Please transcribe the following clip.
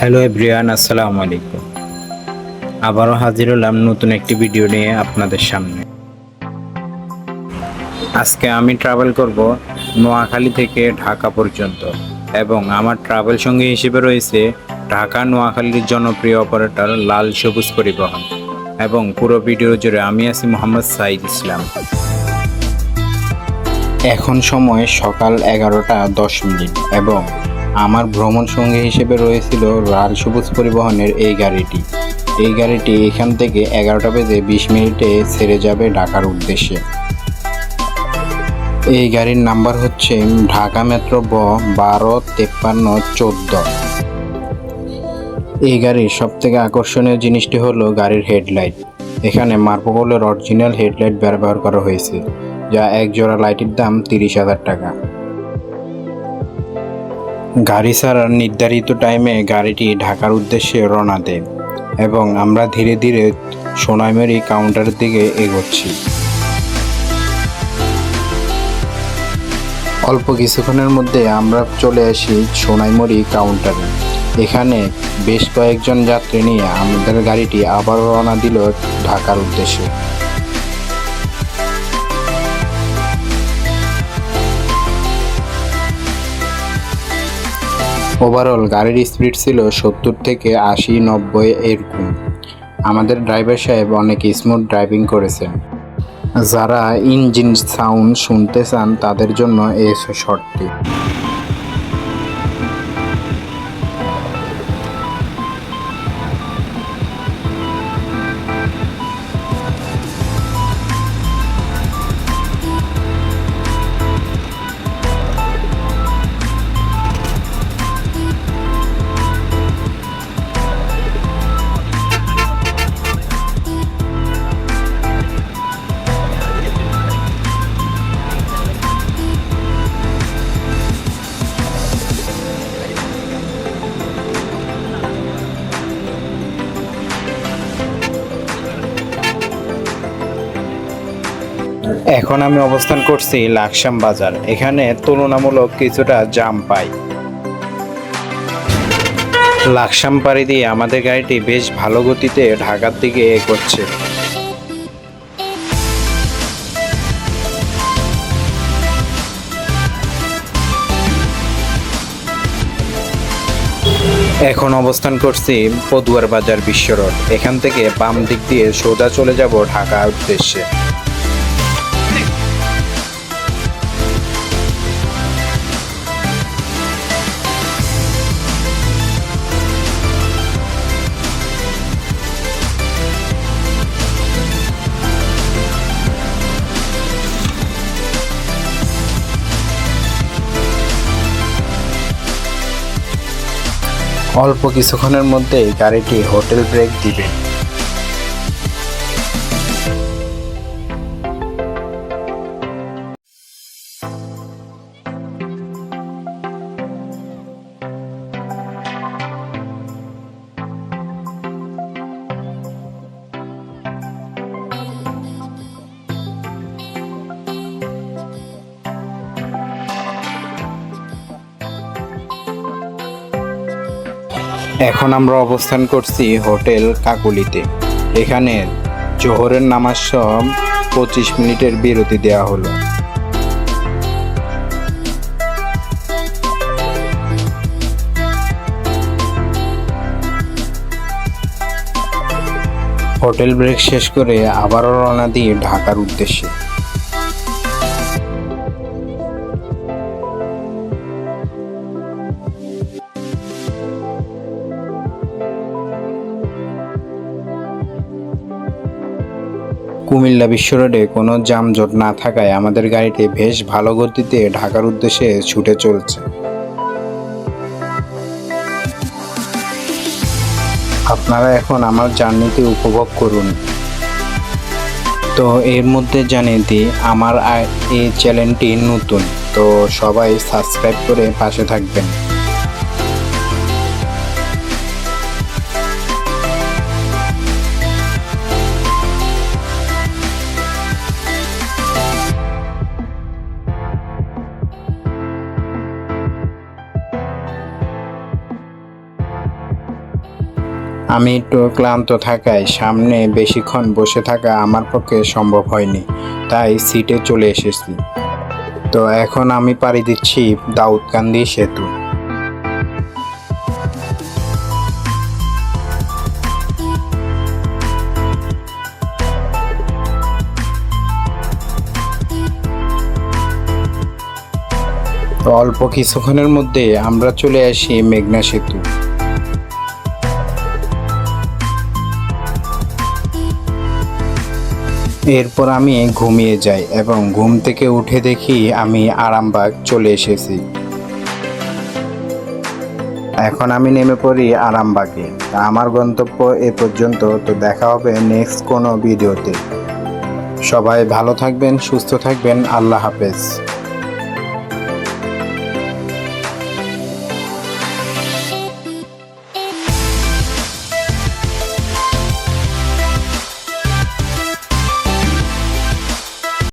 Hello everyone, আসসালামু আলাইকুম। আবারও হাজির হলাম নতুন একটি ভিডিও নিয়ে আপনাদের সামনে। আজকে আমি ট্রাভেল করব নোয়াখালী থেকে ঢাকা পর্যন্ত, এবং আমার ট্রাভেল সঙ্গী হিসেবে রয়েছে ঢাকা নোয়াখালীর জনপ্রিয় অপারেটর লাল সবুজ পরিবহন। এবং পুরো ভিডিও জুড়ে আমি আছি মোহাম্মদ সাইদ ইসলাম। এখন সময় সকাল 11টা 10 মিনিট, এবং আমার ভ্রমণ সঙ্গী হিসেবে রয়েছিল লাল সবুজ পরিবহনের এই গাড়িটি এখান থেকে 11টা বেজে 20 মিনিটে ছেড়ে যাবে ঢাকার উদ্দেশ্যে। এই গাড়ির নাম্বার হচ্ছে ঢাকা মেট্রো ব 125314। এই গাড়ির সবথেকে আকর্ষণীয় জিনিসটি হলো গাড়ির হেডলাইট। এখানে মার্কোপোলোর অরিজিনাল হেডলাইট ব্যবহার করা হয়েছে, যা এক জোড়া লাইটের দাম 30,000 টাকা। গাড়ি ছাড়ার নির্ধারিত টাইমে গাড়িটি ঢাকার উদ্দেশ্যে রওনা দেয়, এবং আমরা ধীরে ধীরে সোনাইমুড়ি কাউন্টারের দিকে এগোচ্ছি। অল্প কিছুক্ষণের মধ্যে আমরা চলে আসি সোনাইমুড়ি কাউন্টারে। এখানে বেশ কয়েকজন যাত্রী নিয়ে আমাদের গাড়িটি আবার রওনা দিল ঢাকার উদ্দেশ্যে। ওভারঅল গাড়ির স্পিড ছিল 70 থেকে 80-90 এরকম। আমাদের ড্রাইভার সাহেব অনেক স্মুথ ড্রাইভিং করেছেন। যারা ইঞ্জিন সাউন্ড শুনতে চান তাদের জন্য এই শর্টটি। এখন আমি অবস্থান করছি লাকসাম বাজার। এখানে তুলনামূলক কিছুটা জাম পাই। লাকসাম পাড়ি দিয়ে আমাদের গাড়িটি বেশ ভালো গতিতে ঢাকার দিকে এগোচ্ছে। এখন অবস্থান করছি পদুয়ার বাজার বিশ্ব রোড। এখান থেকে বাম দিক দিয়ে সোজা চলে যাব ঢাকার উদ্দেশ্যে। অল্প কিছুক্ষণের মধ্যেই গাড়িটি হোটেল ব্রেক দিবে। এখন আমরা অবস্থান করছি হোটেল কাকুলিতে। এখানে জোহরের নামাজ সহ 25 মিনিটের বিরতি দেওয়া হলো। হোটেল ব্রেক শেষ করে আবারও রওনা দিয়ে ঢাকার উদ্দেশ্যে। কুমিল্লা বিশ্ব রোডে কোনো যানজট না থাকায় আমাদের গাড়িটি বেশ ভালো গতিতে ঢাকার উদ্দেশ্যে ছুটে চলছে। আপনারা এখন আমার জার্নিটি উপভোগ করুন। তো এর মধ্যে জানিয়ে দিই, আমার এই চ্যানেলটি নতুন, তো সবাই সাবস্ক্রাইব করে পাশে থাকবেন। আমি একটু ক্লান্ত থাকায় সামনে বেশিক্ষণ বসে থাকা আমার পক্ষে সম্ভব হয়নি, তাই সিটে চলে এসেছি। তো এখন আমি পাড়ি দিচ্ছি দাউদকান্দি সেতু। তো অল্প কিছুক্ষণের মধ্যে আমরা চলে আসি মেঘনা সেতু। এরপর আমি ঘুমিয়ে যাই এবং ঘুম থেকে উঠে দেখি আমি আরামবাগ চলে এসেছি। এখন আমি নেমে পড়ি আরামবাগে। আমার গন্তব্য এ পর্যন্ত। তো দেখা হবে নেক্সট কোনো ভিডিওতে। সবাই ভালো থাকবেন, সুস্থ থাকবেন। আল্লাহ হাফেজ।